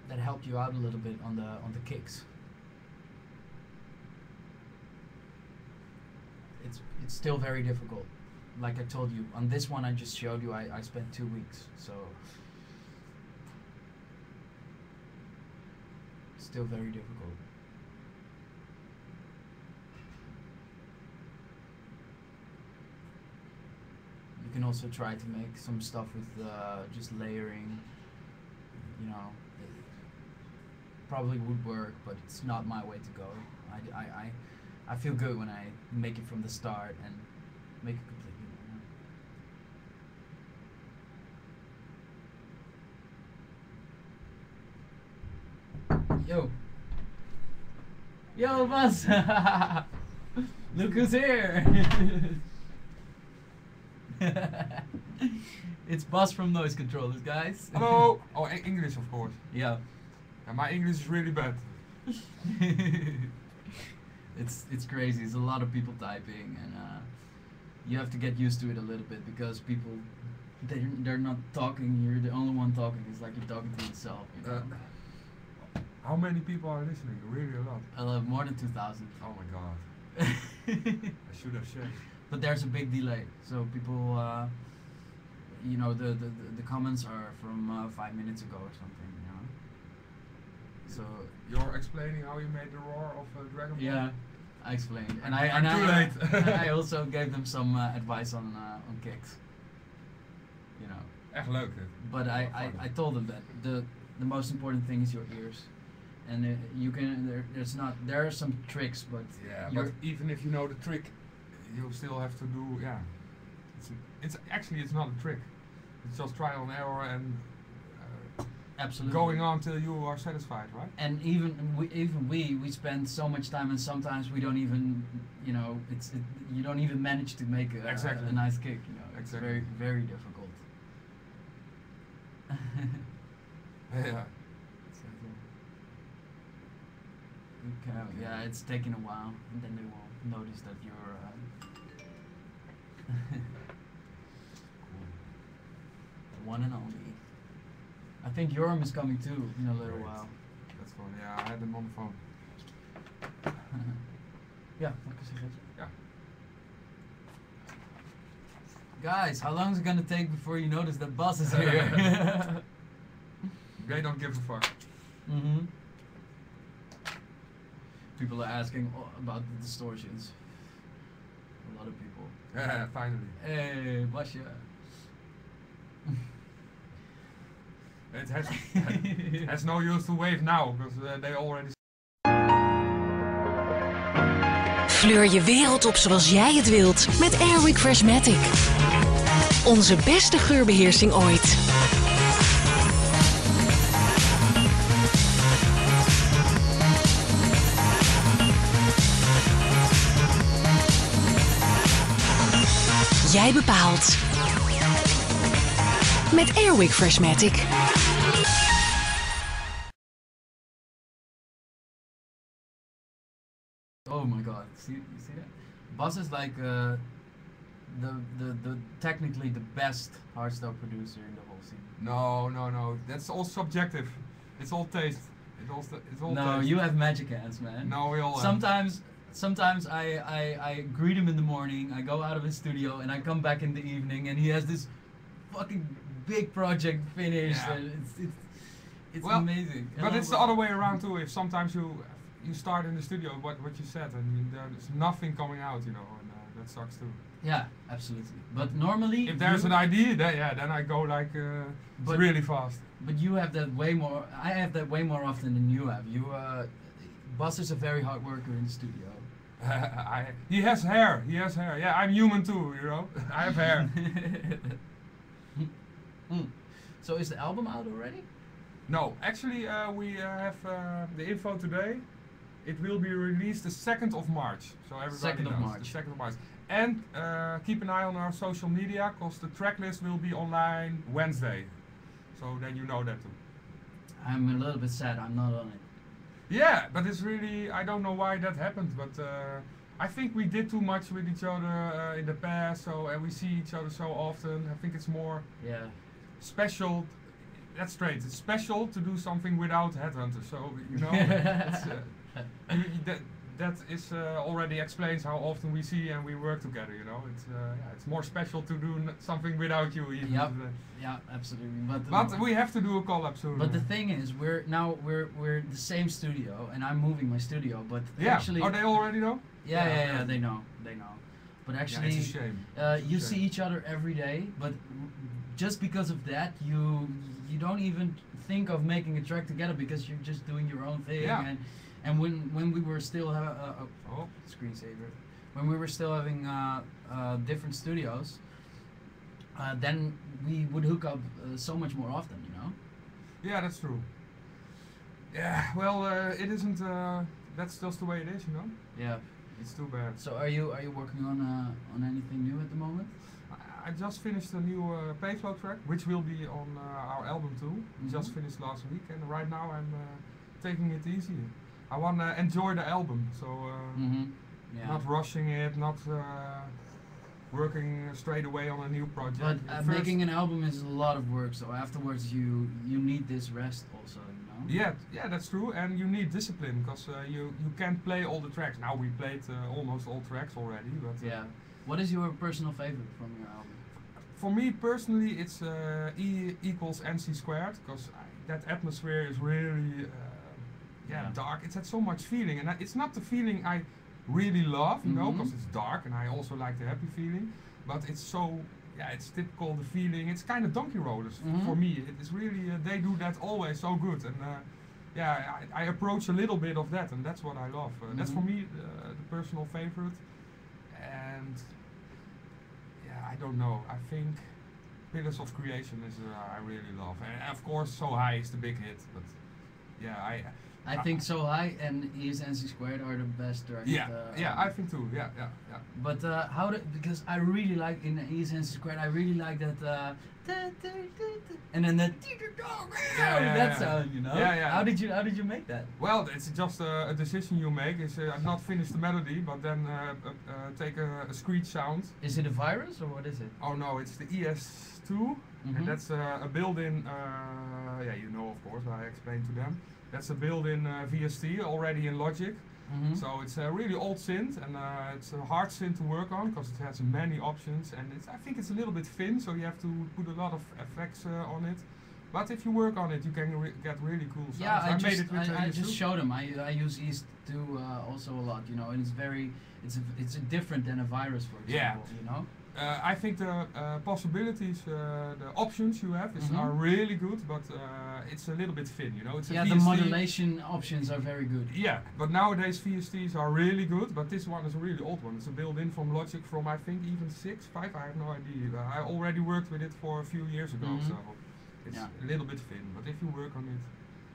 that helped you out a little bit on the kicks. it's still very difficult. Like I told you, on this one I just showed you, I spent 2 weeks, so still very difficult. You can also try to make some stuff with just layering, you know. It probably would work, but it's not my way to go. I feel good when I make it from the start and make it completely new. Yo! Yo, Buzz! Look who's here! It's Buzz from Noise Controllers, guys. Hello! Oh, English, of course. Yeah. And my English is really bad. It's crazy. It's a lot of people typing, and you have to get used to it a little bit because people they're not talking. You're the only one talking. It's like you're talking to yourself. You know? How many people are listening? Really a lot. More than 2,000. Oh my god. I should have said. But there's a big delay, so people, you know, the comments are from 5 minutes ago or something. You know. So you're explaining how you made the roar of dragoborn. Yeah. I explained, and I'm too late. I also gave them some advice on kicks. You know. Echt leuk dit. But I told them that the most important thing is your ears, and you can there are some tricks, but yeah, but even if you know the trick, you still have to do It's actually it's not a trick. It's just trial and error and. Absolutely. Going on till you are satisfied, right? And even we spend so much time, and sometimes we don't even, you know, you don't even manage to make a nice kick. You know, it's very very difficult. Yeah. Okay. Yeah, it's taking a while, and then they will notice that you're. The one and only. I think Joram is coming too in a little while. That's fun. Yeah, I had him on the phone. Yeah, like I said. Yeah. Guys, how long is it gonna take before you notice that Buzz is here? They don't give a fuck. Mm-hmm. People are asking about the distortions. A lot of people. Yeah, finally. Hey, Basja. It has no use to wave now, because they already... Fleur je wereld op zoals jij het wilt met Airwick Freshmatic. Onze beste geurbeheersing ooit. Jij bepaalt. Met Airwick Freshmatic. Oh my god, you see that? Buzz is like the technically the best hardstyle producer in the whole scene. No, that's all subjective. It's all taste. It's all no, taste. you have magic hands, man. No, we all Sometimes I greet him in the morning, I go out of his studio, and I come back in the evening, and he has this fucking big project finished. Yeah. And it's well, amazing. But it's the other way around too. If sometimes you start in the studio, what you said, and there's nothing coming out, you know, and that sucks too. Yeah, absolutely. But normally, if there's an idea, then I go like really fast. But you have that way more. I have that way more often than you have. Buzz is a very hard worker in the studio. He has hair. Yeah, I'm human too, you know. I have hair. So is the album out already? No, actually we have the info today. It will be released the 2nd of March. So everybody knows. The 2nd of March. And keep an eye on our social media, because the track list will be online Wednesday. So then you know that too. I'm a little bit sad I'm not on it. Yeah, but it's really, I don't know why that happened, but I think we did too much with each other in the past, and we see each other so often. I think it's more special. That's straight. It's special to do something without Headhunterz. So you know, that is already explains how often we see and we work together. You know, it's more special to do something without you. Even. Yep. Yeah, absolutely. But we have to do a collab soon. But the thing is, we're the same studio, and I'm moving my studio. But actually, are they already know? Yeah, they know. But actually, it's a shame. You see each other every day, but just because of that, you don't even think of making a track together because you're just doing your own thing. Yeah. And when we were still screensaver, when we were still having different studios, then we would hook up so much more often, you know. Yeah, that's true. Yeah, well, it isn't. That's just the way it is, you know. Yeah. It's too bad. So are you working on anything new at the moment? I just finished a new Payflow track, which will be on our album too. Just finished last week, and right now I'm taking it easy. I want to enjoy the album, so not rushing it, not working straight away on a new project. But making an album is a lot of work, so afterwards you need this rest also. Yeah, that's true, and you need discipline because you can't play all the tracks. Now we played almost all tracks already, but what is your personal favorite from your album? For me personally, it's E equals MC squared because that atmosphere is really dark. It's had so much feeling, and it's not the feeling I really love, you know, because it's dark, and I also like the happy feeling. But it's so. Yeah, it's typical, the feeling. It's kind of Donkey Rollers for me. It is really, they do that always so good. And I approach a little bit of that, and that's what I love. That's for me the personal favorite. And I don't know. I think Pillars of Creation is I really love. And of course, So High is the big hit. But I think So High and ESNC Squared are the best tracks. I think too. Yeah. But because I really like in ESNC Squared, I really like that and then that that sound, you know. How did you make that? Well, it's just a decision you make. Is not finish the melody, but then take a screech sound. Is it a virus or what is it? Oh no, it's the ES2, and that's a built-in. You know, of course, I explained to them. That's a built-in VST already in Logic. So it's a really old synth, and it's a hard synth to work on because it has many options, and I think it's a little bit thin, so you have to put a lot of effects on it. But if you work on it, you can get really cool sounds. Yeah, I just showed them. I use ES2 also a lot, you know, and it's different than a virus, for example, you know. I think the possibilities, the options you have are really good, but it's a little bit thin, you know. It's a the modulation options are very good. Yeah, but nowadays VSTs are really good, but this one is a really old one. It's a built-in from Logic from I think even 6, 5, I have no idea. I already worked with it for a few years ago, so it's a little bit thin, but if you work on it,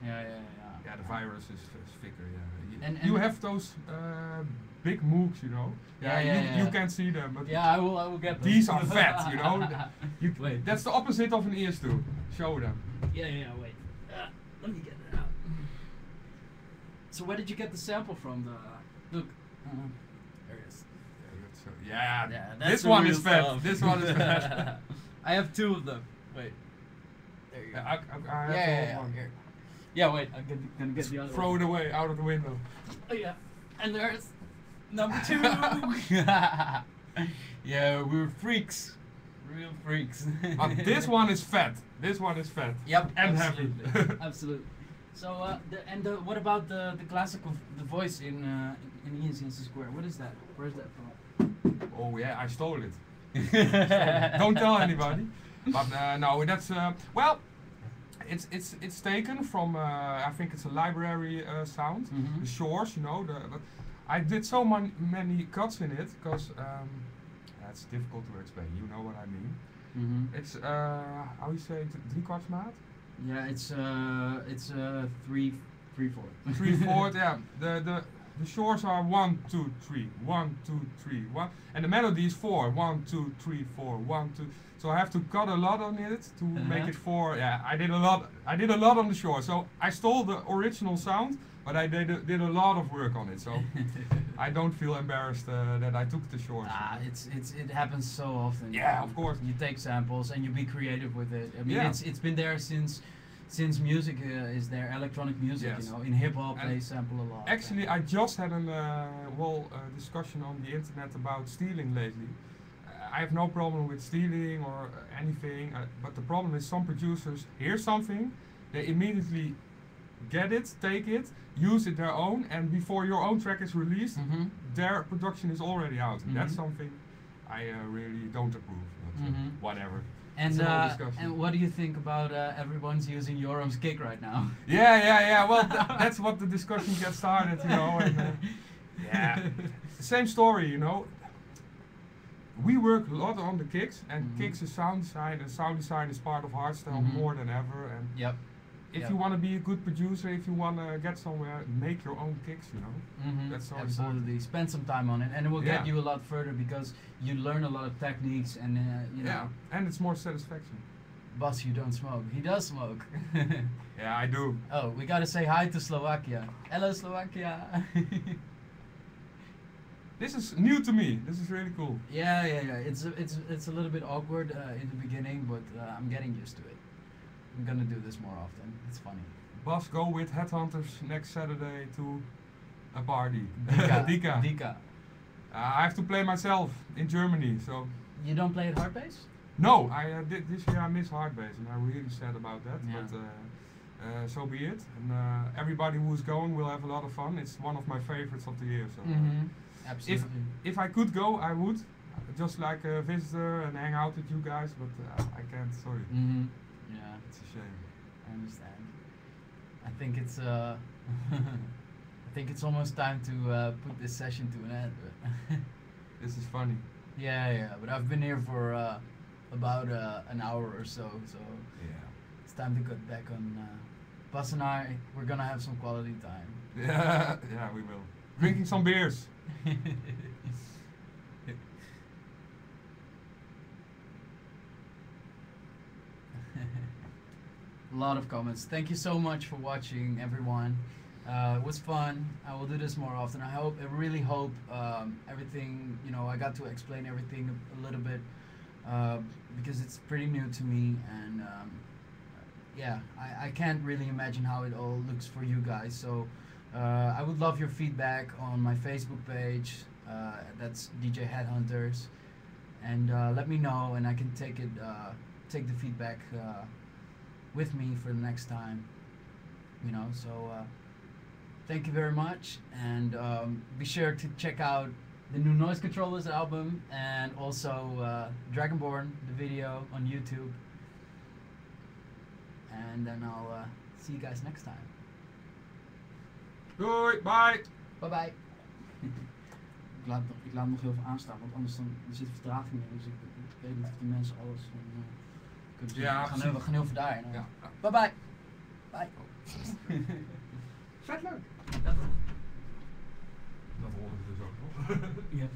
the virus is thicker. And you have those big mooks, you know. You can't see them, but I will get them. These are fat, you know. Wait, that's the opposite of an ES2. Show them. Wait. Let me get it out. So where did you get the sample from? Look. There it is. This one is fat. This one is fat. I have 2 of them. Wait. There you go. I have one. Here. Yeah, wait. I'm gonna get the other Throw one. it away out of the window. Oh yeah. And there's number 2. We're freaks. Real freaks. But this one is fat. This one is fat. Yep. And absolutely. heavy. Absolutely. So what about the classical voice in ESNC Square? What is that? Where's that from? Oh yeah, I stole it. Don't tell anybody. But no, that's well. It's taken from I think it's a library sound. The Shores, you know. But I did so many cuts in it because it's difficult to explain. You know what I mean? It's how you say it, 3/4 Yeah, it's 3/4. 3/4. Yeah. The Shores are 1 2 3 1 2 3 1, and the melody is 4 1 2 3 4 1 2. So I have to cut a lot on it to make it 4. Yeah, I did a lot on the Shore. So I stole the original sound, but I did a lot of work on it. So I don't feel embarrassed that I took the Shores. It happens so often. Yeah, of course. You take samples and you be creative with it. I mean, it's been there since since music is there, electronic music, Yes. you know, in hip hop And they sample a lot. Actually, I just had a whole discussion on the internet about stealing lately. I have no problem with stealing or anything, but the problem is some producers hear something, they immediately get it, take it, use it their own, and before your own track is released, their production is already out. And that's something I really don't approve. But whatever. And what do you think about everyone's using Yorum's kick right now? Yeah. Well, that's what the discussion gets started, you know. And, yeah, same story, you know. We work a lot on the kicks, and kicks is sound design, and sound design is part of hardstyle more than ever. And if you want to be a good producer, if you want to get somewhere, make your own kicks, you know. That's so absolutely important. Spend some time on it, and it will get you a lot further because you learn a lot of techniques, and you know. And it's more satisfaction. Boss, you don't smoke. He does smoke. Yeah, I do. Oh, we gotta say hi to Slovakia. Hello, Slovakia. This is new to me. This is really cool. Yeah. It's a little bit awkward in the beginning, but I'm getting used to it. I'm gonna do this more often. It's funny. Boss, go with Headhunterz next Saturday to a party. Dika. I have to play myself in Germany, so. You don't play at hard bass? No, I did this year. I miss hard bass, and I'm really sad about that. Yeah. But so be it. And everybody who's going will have a lot of fun. It's one of my favorites of the year. So. Absolutely. If I could go, I would, just like a visitor and hang out with you guys. But I can't. Sorry. Yeah, it's a shame. I understand. I think it's I think it's almost time to put this session to an end. But this is funny. Yeah. But I've been here for about an hour or so, so it's time to get back on. Bas and I, we're gonna have some quality time. Yeah, we will. Drinking some beers. A lot of comments. Thank you so much for watching, everyone. It was fun. I will do this more often. I really hope everything, you know, I got to explain everything a little bit because it's pretty new to me, and yeah, I can't really imagine how it all looks for you guys. So I would love your feedback on my Facebook page. That's DJ Headhunterz, and let me know, and I can take the feedback with me for the next time, you know. So thank you very much, and be sure to check out the new Noise Controllers album, and also Dragoborn, the video on YouTube, and then I'll see you guys next time. Doei, bye! Bye bye. Ik laat nog heel veel aanstaan, want anders dan zit vertraging in, dus ik weet niet of die mensen alles ja, we gaan heel veel daarin. Ja. Bye bye. Bye. Vet leuk. Dat horen we dus ook nog. ja.